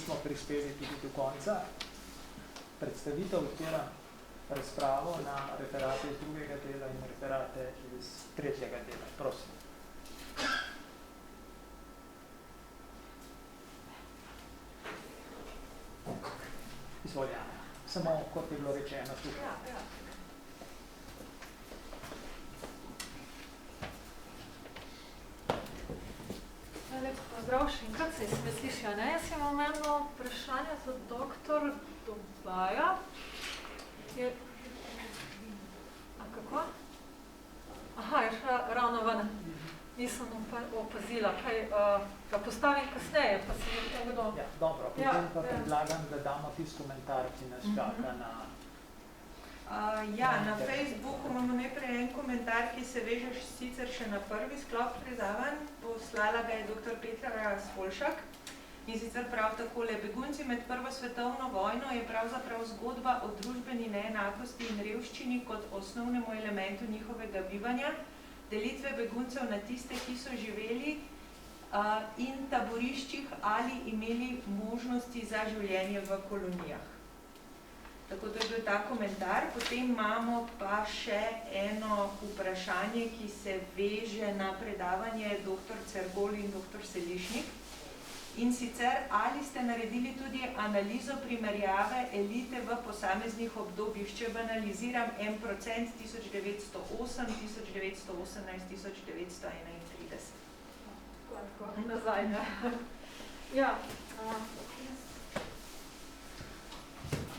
nismo prispeli tudi do konca. Predstavitev odpira razpravo na referate iz drugega dela in referate iz tretjega dela. Prosim. Izvoljana. Samo kot je bilo rečeno tukaj. Ja. Lep pozdrav še enkrat, se me sliši, ne? Jaz imam eno vprašanje za doktor Dobaja. A kako? Aha, je šla ravno ven. Nisem opazila. Kaj, ga postavim kasneje, pa se mi to kdo... Ja, dobro, potem pa predlagam, da damo tisti komentar, ki nas čaka na... Na Facebooku imamo najprej en komentar, ki se veže sicer še na prvi sklop predavanj. Poslala ga je dr. Petra Spolšak in sicer prav takole. Begunci med Prvo svetovno vojno je pravzaprav zgodba o družbeni neenakosti in revščini kot osnovnemu elementu njihovega bivanja, delitve beguncev na tiste, ki so živeli in taboriščih ali imeli možnosti za življenje v kolonijah. Tako da je bil ta komentar. Potem imamo pa še eno vprašanje, ki se veže na predavanje dr. Cergol in dr. Selišnik. In sicer, ali ste naredili tudi analizo primerjave elite v posameznih obdobjih, če banaliziram 1% 1908, 1918, 1931. Tako, nazaj, ne? Ja.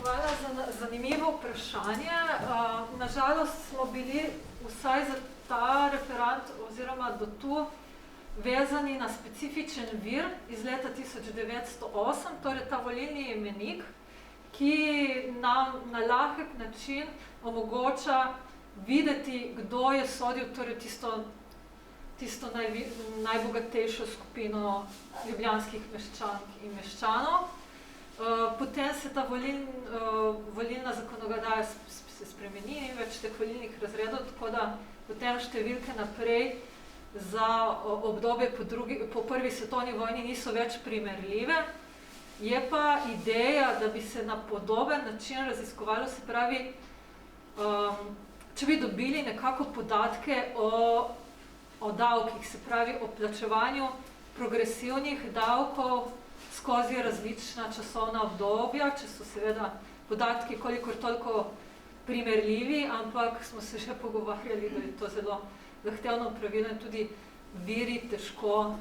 Hvala za zanimivo vprašanje. Nažalost smo bili vsaj za ta referat oziroma do tu vezani na specifičen vir iz leta 1908, torej ta volilni imenik, ki nam na lahek način omogoča videti, kdo je sodil torej tisto najbogatejšo skupino ljubljanskih meščank in meščanov. Potem se ta volilna zakonodaja se spremeni, ni več teh volilnih razredov, tako da potem številke naprej za obdobje po prvi svetovni vojni niso več primerljive. Je pa ideja, da bi se na podoben način raziskovalo, se pravi, če bi dobili nekako podatke o davkih, se pravi o plačevanju progresivnih davkov skozi različna časovna obdobja, če so seveda podatki kolikor toliko primerljivi, ampak smo se še pogovarjali, da je to zelo zahtevno pravilo in tudi viri težko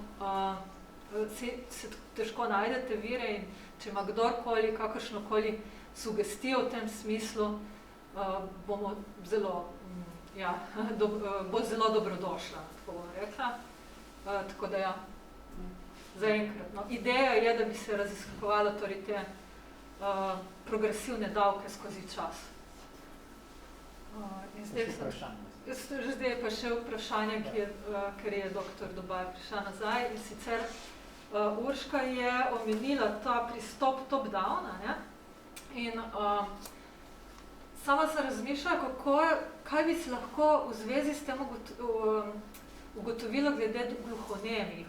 najdete vire in če ima kdorkoli, kakršnokoli sugestijo v tem smislu, bo zelo dobrodošla, tako bom rekla. Tako da ja, zaenkrat. No, ideja je, da bi se raziskovalo torej te progresivne davke skozi čas. Zdaj je pa še vprašanje, ker je dr. Dobaj prišla nazaj in sicer Urška je omenila ta pristop top-downa, ne? In sama se razmišlja, kaj bi se lahko v zvezi s tem ugotovilo glede gluhonemih.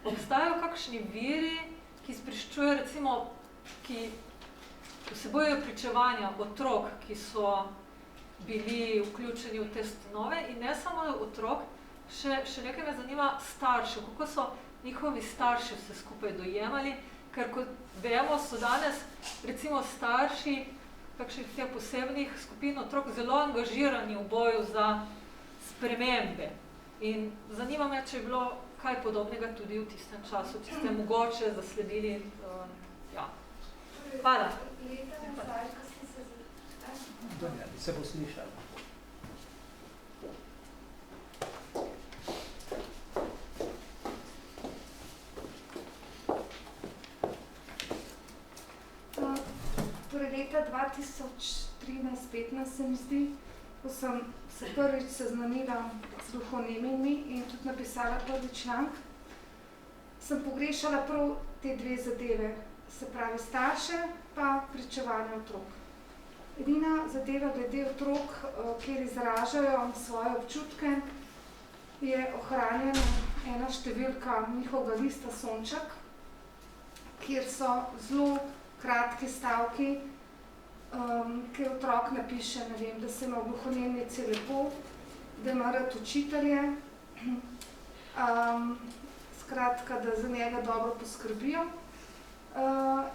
Obstajajo kakšni viri, ki spriščujejo, recimo, ki vsebojejo pričevanja otrok, ki so bili vključeni v te stanove in ne samo otrok, še nekaj me zanima staršev, kako so njihovi starši vse skupaj dojemali, ker kot vemo, so danes recimo starši kakšnih teh posebnih skupin otrok zelo angažirani v boju za spremembe. In zanima me, če je bilo kaj podobnega tudi v tistem času, če ste mogoče zasledili. Hvala. Leta nazaj, ko ste se Se bo slišalo. Torej leta 2013-15 se mi zdi, ko sem se prvič seznanila z gluhonemimi in tudi napisala prvi članek, sem pogrešala prav te dve zadeve, se pravi starše pa pričevanje otrok. Edina zadeva glede otrok, kjer izražajo svoje občutke, je ohranjena ena številka njihovega lista Sonček, kjer so zelo kratki stavki, kjer otrok napiše, ne vem, da se ima v gluhonemnici lepo, da ima rad učitelje, skratka, da za njega dobro poskrbijo.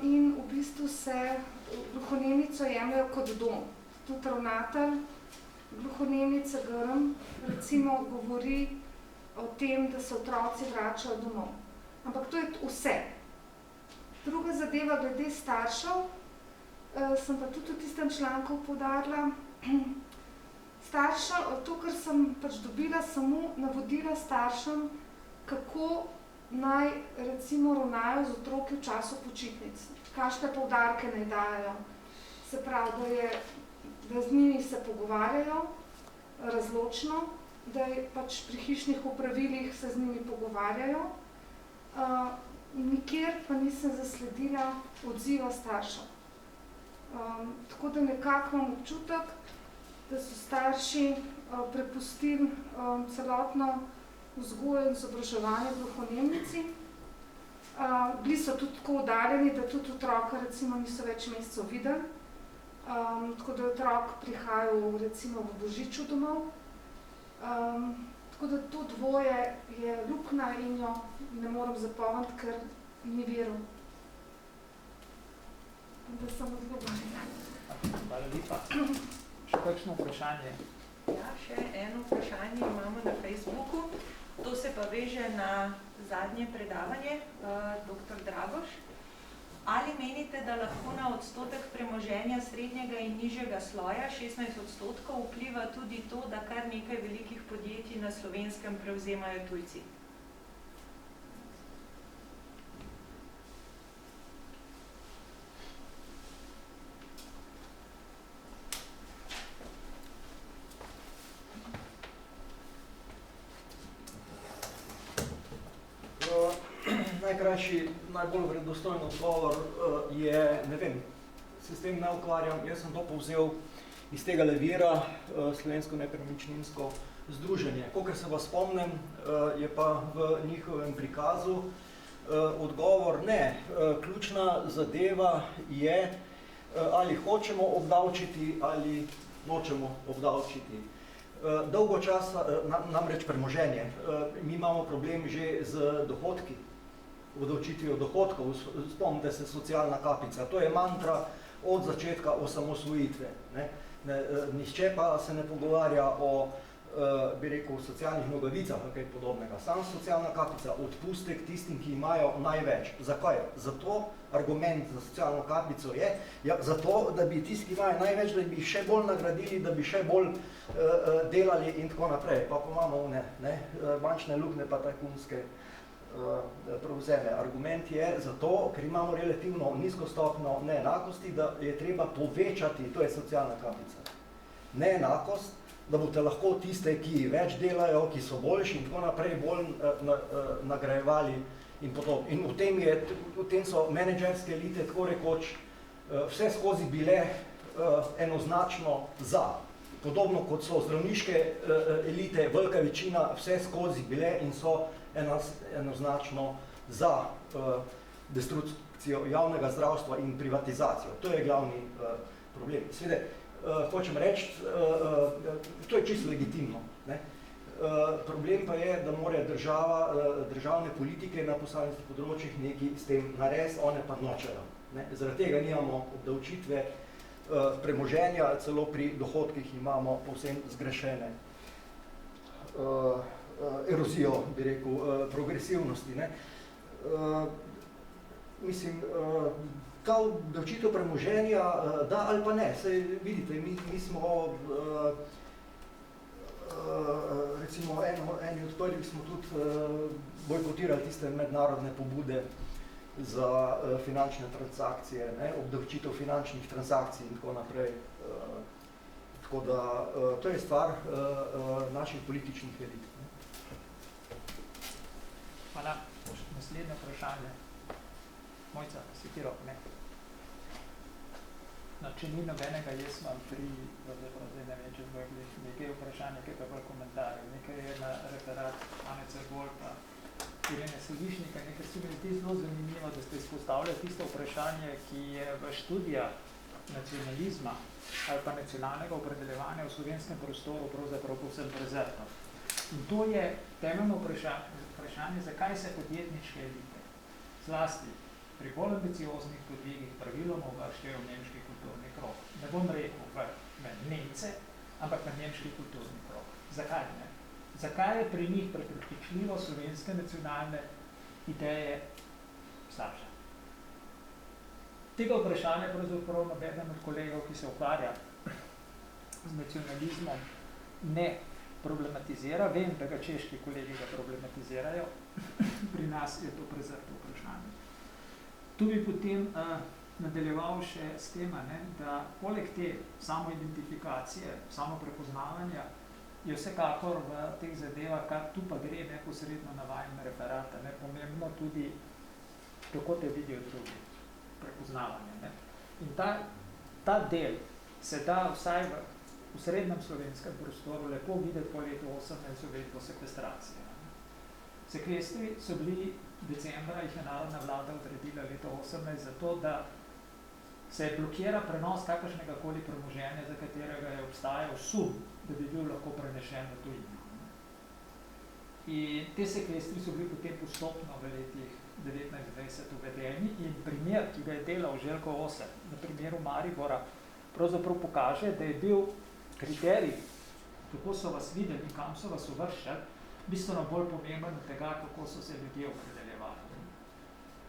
In v bistvu se gluhonemnico jemljajo kot dom. Tudi ravnatelj gluhonemnice Grm recimo govori o tem, da se otroci vračajo domov. Ampak to je vse. Druga zadeva glede staršev, sem pa tudi v tistem članku poudarila, to, kar sem pač dobila samo navodila staršem, kako naj recimo ravnajo z otroki v času počitnic, kakšne poudarke naj dajo. Se pravi, da z njimi se pogovarjajo razločno, da pač pri hišnih opravilih se z njimi pogovarjajo. Nikjer pa nisem zasledila odziva staršev. Tako da nekako imam občutek, da so starši prepustili celotno vzgojo in izobraževanje v gluhonemnici. Bili so tudi tako oddaljeni, da tudi otroka recimo niso več mesecev videli. Tako da je otrok prihajal recimo v Božiču domov. Tako da to dvoje je luknja in jo ne morem zapomniti, ker ni virov. Da sem odgovorila. Hvala lepa. Še kakšno vprašanje? Ja, še eno vprašanje imamo na Facebooku. To se pa veže na zadnje predavanje, dr. Dragoš. Ali menite, da lahko na odstotek premoženja srednjega in nižjega sloja, 16%, vpliva tudi to, da kar nekaj velikih podjetij na Slovenskem prevzemajo tujci? Najkrajši, najbolj vredostojni odgovor je, ne vem, se s tem ne ukvarjam, jaz sem to povzel iz tega vira, Slovensko nepremičninsko združenje. Kolikor se vas spomnim, je pa v njihovem prikazu odgovor ne. Ključna zadeva je, ali hočemo obdavčiti ali nočemo obdavčiti. Dolgo časa, namreč premoženje, mi imamo problem že z dohodki, obdavčitvijo dohodkov, spomnite se socialna kapica, to je mantra od začetka osamosvojitve. Nihče pa se ne pogovarja o, bi rekel, socialnih nogavicah, kaj podobnega. Sam socialna kapica, odpustek tistim, ki imajo največ. Zakaj? Zato argument za socialno kapico je, zato, da bi tisti, ki imajo največ, da bi jih še bolj nagradili, da bi še bolj delali in tako naprej. Pa imamo bančne luknje pa tajkunske prevzeme. Argument je zato, ker imamo relativno nizko stopnjo neenakosti, da je treba povečati, to je socialna kapica, neenakost, da boste lahko tiste, ki več delajo, ki so boljši in tako naprej, bolj nagrajevali in podobno. In v tem so menedžerske elite tako rekoč vse skozi bile enoznačno za. Podobno kot so zdravniške elite, velika večina vse skozi bile in so enoznačno za destrukcijo javnega zdravstva in privatizacijo. To je glavni problem. Seveda, hočem reči, to je čisto legitimno. Problem pa je, da morajo državne politike na posameznih področjih nekaj s tem narediti, one pa nočejo. Zaradi tega nimamo obdavčitve premoženja, celo pri dohodkih imamo povsem zgrešene erozijo, bi rekel, progresivnosti. Mislim, ta obdavčitev premoženja, da ali pa ne, saj vidite, mi smo, recimo, eni od prvih smo tudi bojkotirali tiste mednarodne pobude za finančne transakcije, obdavčitev finančnih transakcij in tako naprej. Tako da, to je stvar naših političnih elit. Hvala. Naslednje vprašanje. Mojca, si ti rok, ne? No, če ni nobenega, jaz imam zdaj ne vem, če nekaj vprašanje, nekaj pa komentarjev. Nekaj je na referat Ane Cergol, pa Irene Selišnika, ker se mi zdi zelo zanimivo, da ste izpostavljali tisto vprašanje, ki je v študijah nacionalizma ali pa nacionalnega opredeljevanja v slovenskem prostoru pravzaprav povsem prezrto. In to je temeljno vprašanje, zakaj se podjetniške elite, zlasti pri bolj ambicioznih podvigih praviloma uvrščajo v nemški kulturni krog. Ne bom rekel v Nemce, ampak v nemški kulturni krog. Zakaj ne? Zakaj je pri njih prepričljivo slovenske nacionalne ideje slabše? Tega vprašanja pravzaprav nobeden od kolegov, ki se ukvarja z nacionalizmom, ne problematizira. Vem, da ga češki kolegi ga problematizirajo. Pri nas je to prezrto vprašanje. Tu bi potem nadaljeval še s tem, da poleg te samoidentifikacije, samoprepoznavanja, je vsekakor v teh zadevah, kar tu pa gre neposredno na vajen referat, pomembno tudi, kako te vidijo drugi, prepoznavanje. In ta del se da vsaj v srednjem slovenskem prostoru lepo videti po letu 18 z uvedbo sekvestracije. Sekvestri so bili decembra, jih je narodna vlada odredila leto 18 zato, da se blokira prenos kakršnega koli premoženja, za katerega je obstajal sum, da bi bil lahko prenešen v tujino. In te sekvestri so bili potem postopno v letih 1920 uvedeni in primer, ki ga je delal Željko Oser na primeru Maribora, pravzaprav pokaže, da je bil kriterij, kako so vas videli in kam so vas uvrščali, bistveno bolj pomemben od tega, kako so se ljudje opredeljevali.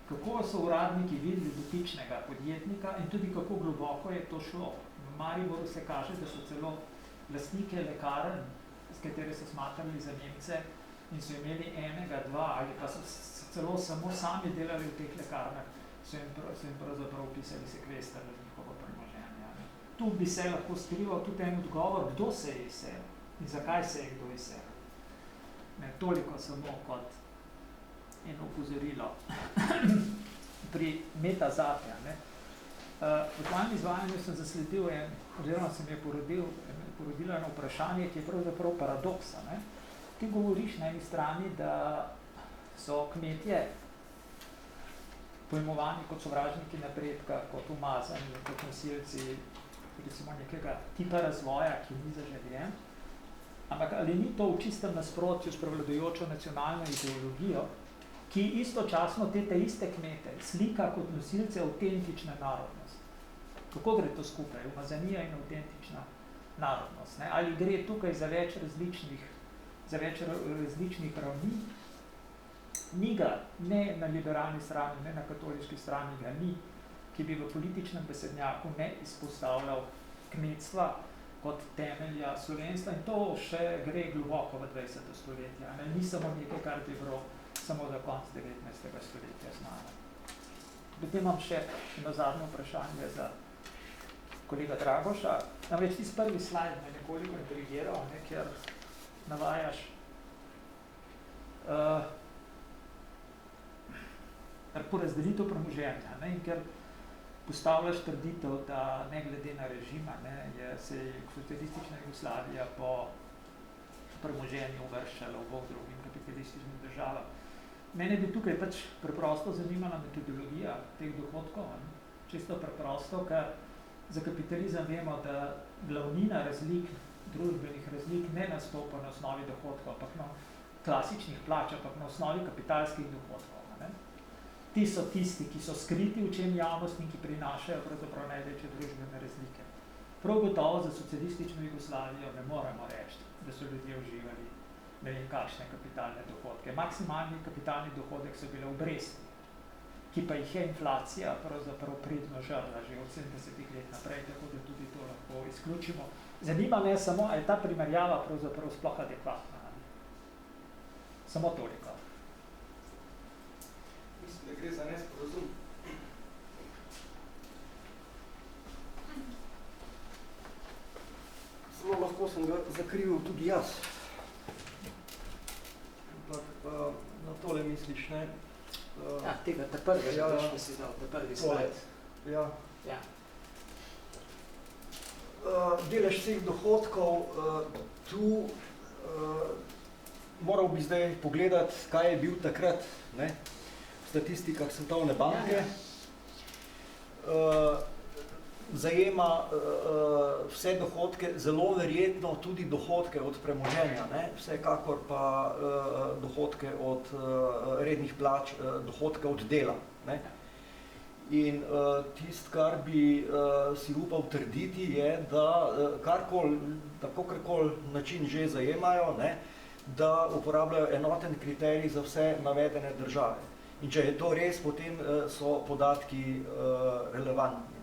Kako so uradniki videli dotičnega podjetnika in tudi kako globoko je to šlo. V Mariboru se kaže, da so celo lastnike lekarn, s katere so smatrali za Nemce in so imeli enega, dva ali pa so celo samo sami delali v teh lekarnah, so jim pravzaprav pisali sekvester za njihovo premoženje. Tu bi se lahko skrival tudi en odgovor, kdo se je izselil in zakaj se je kdo izselil. Ne, toliko samo kot eno opozorilo pri metazate. V tvojem izvajanju sem zasledil oziroma se mi je porodilo eno vprašanje, ki je pravzaprav paradoksa. Ti govoriš na eni strani, da so kmetje pojmovani kot sovražniki napredka, kot umazani, kot nosilci recimo nekega tipa razvoja, ki ni zaželjen. Ampak ali ni to v čistem nasprotju s prevladujočo nacionalno ideologijo, ki istočasno te iste kmete slika kot nosilce avtentične narodnosti? Kako gre to skupaj? Umazanija in avtentična narodnost. Ali gre tukaj za več različnih ravni? Ni ga, ne na liberalni strani, ne na katoliški strani ga ni, ki bi v političnem besednjaku ne izpostavljal kmetstva kot temelja slovenstva in to še gre globoko v 20. stoletja. Ni samo nekaj, kar bi bilo samo za konc 19. stoletja znano. Potem imam še eno zadnje vprašanje za kolega Dragoša. Namreč tisti prvi slajd me nekoliko intrigiral, ker navajaš porazdelitev premoženja in ker postavljaš trditev, da ne glede na režima, se je socialistična Jugoslavija po premoženju uvrščala v bok drugim kapitalističnim državam. Mene bi tukaj pač preprosto zanimala metodologija teh dohodkov. Čisto preprosto, ker za kapitalizem vemo, da glavnina razlik, družbenih razlik ne nastopa na osnovi dohodkov, ampak na klasičnih plač, ampak na osnovi kapitalskih dohodkov. Ti so tisti, ki so skriti v očem javnosti in ki prinašajo pravzaprav največje družbene razlike. Prav gotovo za socialistično Jugoslavijo ne moremo reči, da so ljudje uživali ne vem kakšne kapitalne dohodke. Maksimalni kapitalni dohodek so bile obresti, ki pa jih je inflacija pravzaprav pridno žrla že od 70 let naprej, tako da tudi to lahko izključimo. Zanima me samo, ali je ta primerjava pravzaprav sploh adekvatna. Samo toliko. Mislim, da gre za nesporazum. Zelo lahko sem ga zakrivil tudi jaz. Na tole misliš, ne? Tega, ta prvega, da si znal, ta prvi slajd. Ja. Ja. Delež vseh dohodkov, tu moral bi zdaj pogledati, kaj je bil takrat, ne, v statistikah Svetovne banke. Zajema vse dohodke, zelo verjetno tudi dohodke od premoženja, ne? Vsekakor pa dohodke od rednih plač, dohodke od dela. Ne? In tisto, kar bi si upal trditi, je, da kakorkoli način že zajemajo, ne? Da uporabljajo enoten kriterij za vse navedene države. In če je to res, potem so podatki relevantni.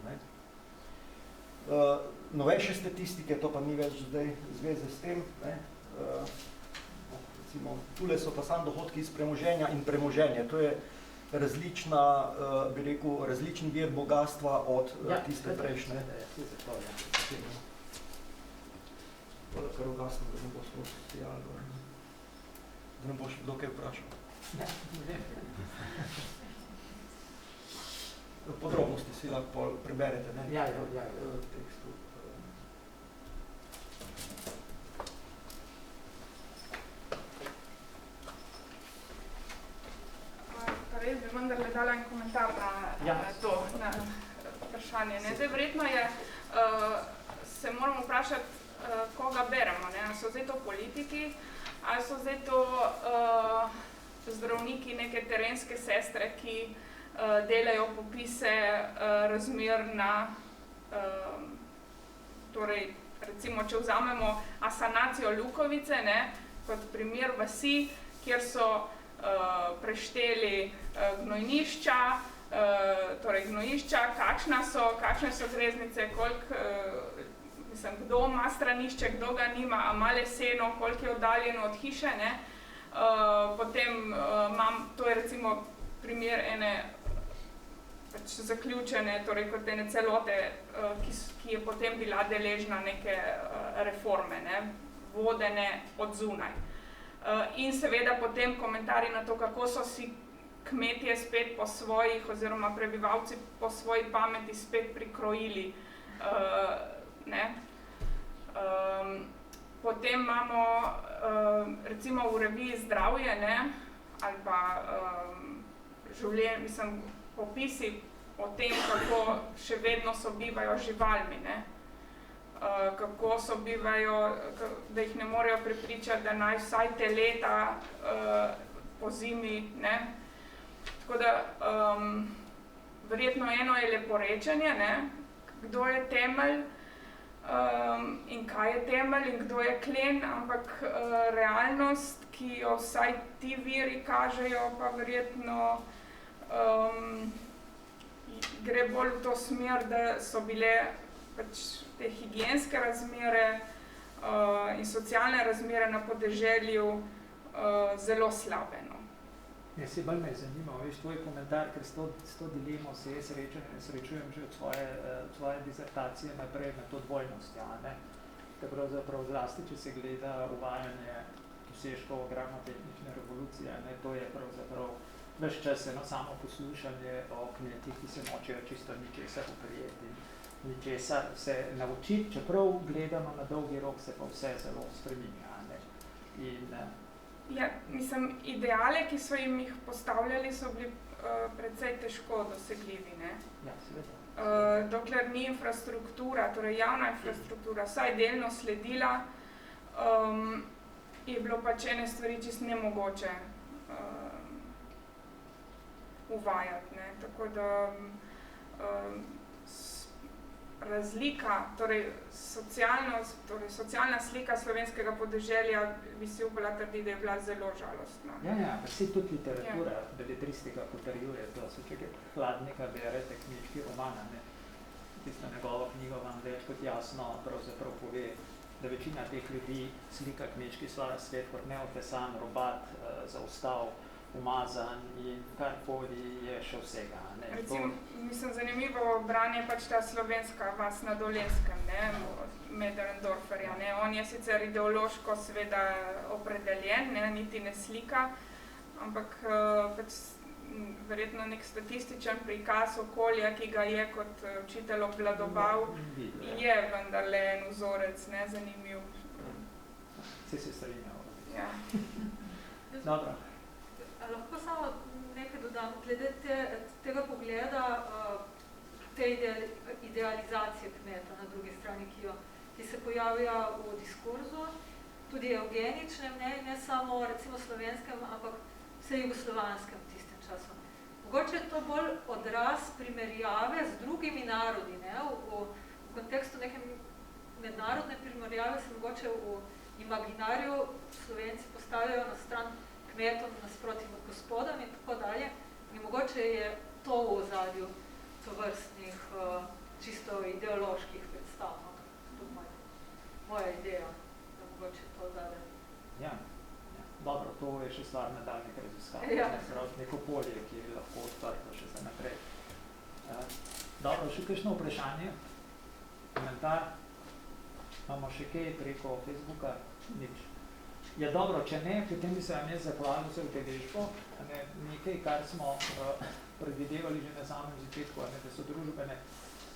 Novejše statistike, to pa ni več zdaj zveze s tem, ne? Recimo, tule so pa samo dohodki iz premoženja in premoženje. To je različna, bi rekel, različni vir bogatstva od tiste prejšnje. Kar ugasno, da ne bo sploh da ne boš kdo kaj vprašal. Ne, ne vem. Podrobnosti si lahko preberete, ne? Ja. Tekstu. Res bi vendarle dala en komentar na to, na vprašanje. Ne? Zdaj, verjetno je, se moramo vprašati, koga beremo. Ne? Ali so zdaj to politiki, ali so zdaj to zdravniki, neke terenske sestre, ki delajo popise razmer na, torej, recimo, če vzamemo asanacijo Lukovice, ne, kot primer vasi, kjer so prešteli gnojnišča, kakšne so zreznice, kdo ima stranišče, kdo ga nima, a ima leseno, koliko je oddaljeno od hiše, ne. Potem to je recimo primer ene zaključene, torej kot ene celote, ki je potem bila deležna neke reforme, ne, vodene od zunaj. In seveda potem komentarji na to, kako so si kmetje spet po svojih, oziroma prebivalci po svoji pameti spet prikrojili, ne. Potem imamo recimo v reviji Zdravje, ne, ali pa opisi o tem, kako še vedno sobivajo živalmi, ne. Kako sobivajo, da jih ne morejo prepričati, da naj vsaj teleta po zimi, ne. Tako da, verjetno eno je leporečenje, ne, kdo je temelj in kaj je temelj in kdo je klen, ampak realnost, ki jo vsaj ti viri kažejo, pa verjetno gre bolj v to smer, da so bile pač te higienske razmere in socialne razmere na podeželju zelo slabe, no. Ja, se bolj me je zanimal, veš, tvoj komentar, ker s to dilemo se jaz srečujem že od svoje dizertacije naprej na to dvojnost, ja, ne. Pravzaprav zlasti, če se gleda uvajanje dosežkov agrarno-tehnične revolucije, ne, to je pravzaprav ves čas eno samo poslušanje o kmetih, ki se močejo čisto ničesar oprijeti, ničesar se naučiti, čeprav gledano na dolgi rok se pa vse zelo spreminja, ne. In ja, mislim, ideale, ki so jim jih postavljali, so bili precej težko dosegljivi, ne. Ja, seveda. Dokler ni infrastruktura, torej javna infrastruktura, vsaj delno sledila, je bilo pač ene stvari čisto nemogoče uvajati, ne. Tako da razlika, torej socialna slika slovenskega podeželja bi si upala trditi, da je bila zelo žalostna. Ja, pa si tudi literatura, beletristika potrjuje to, če Hladnika berete kmečki romana, ne, tisto njegovo knjigo vam več kot jasno pravzaprav pove, da večina teh ljudi slika kmečki svet kot neotesan, robat, zaostal, umazan in karkoli je še vsega. Ne? Recimo, mislim, zanimivo branje pač ta slovenska vas na Dolenjskem, ne, Möderndorferja, ne. On je sicer ideološko seveda opredeljen, ne, niti ne slika, ampak pač verjetno nek statističen prikaz okolja, ki ga je kot učitelj obvladoval, je vendarle en vzorec, ne, zanimiv. Se strinjal. Ja. Dobro. A lahko samo nekaj dodam, glede tega pogleda, te idealizacije kmeta na drugi strani, ki se pojavlja v diskurzu, tudi evgeničnem, ne samo recimo slovenskem, ampak vse jugoslovanskem v tistem času. Mogoče je to bolj odraz primerjave z drugimi narodi, ne? V kontekstu neke mednarodne primerjave se mogoče v imaginariju Slovenci postavljajo na stran kmetom, nasproti med gospodom in tako dalje. In mogoče je to v ozadju tovrstnih čisto ideoloških predstav. To je moja ideja, da mogoče to zade. Ja. Dobro, to je še stvar nadaljnih raziskav. Ja. Neko polje, ki je lahko odprto še za naprej. Dobro, še kakšno vprašanje? Komentar? Imamo še kaj preko Facebooka? Nič. Ja, dobro, če ne, potem bi se vam jaz zahvalil za udeležbo. Nekaj, kar smo predvidevali že na samem začetku, da so družbene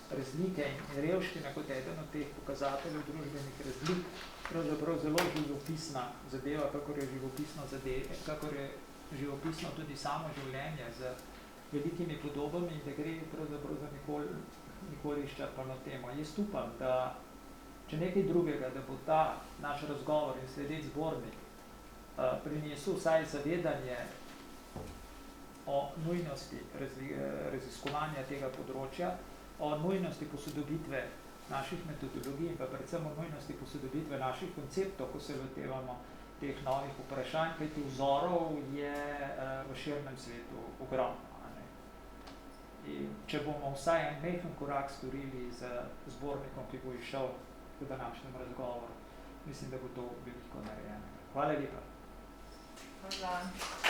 razlike in revščina kot eden od teh pokazateljev družbenih razlik, pravzaprav zelo živopisna zadeva, kakor je živopisno tudi samo življenje z velikimi podobami in da gre pravzaprav za nikoli izčrpano temo. Jaz upam, da če nekaj drugega, da bo ta naš razgovor in sledeč zbornik prinesel vsaj zavedanje o nujnosti raziskovanja tega področja, o nujnosti posodobitve naših metodologij in pa predvsem o nujnosti posodobitve naših konceptov, ko se lotevamo teh novih vprašanj, kajti vzorov je v širnem svetu ogromno. In če bomo vsaj en majhen korak storili z zbornikom, ki bo išel v današnjem razgovoru, mislim, da bo to veliko narejeno. Hvala lepa. Hvala.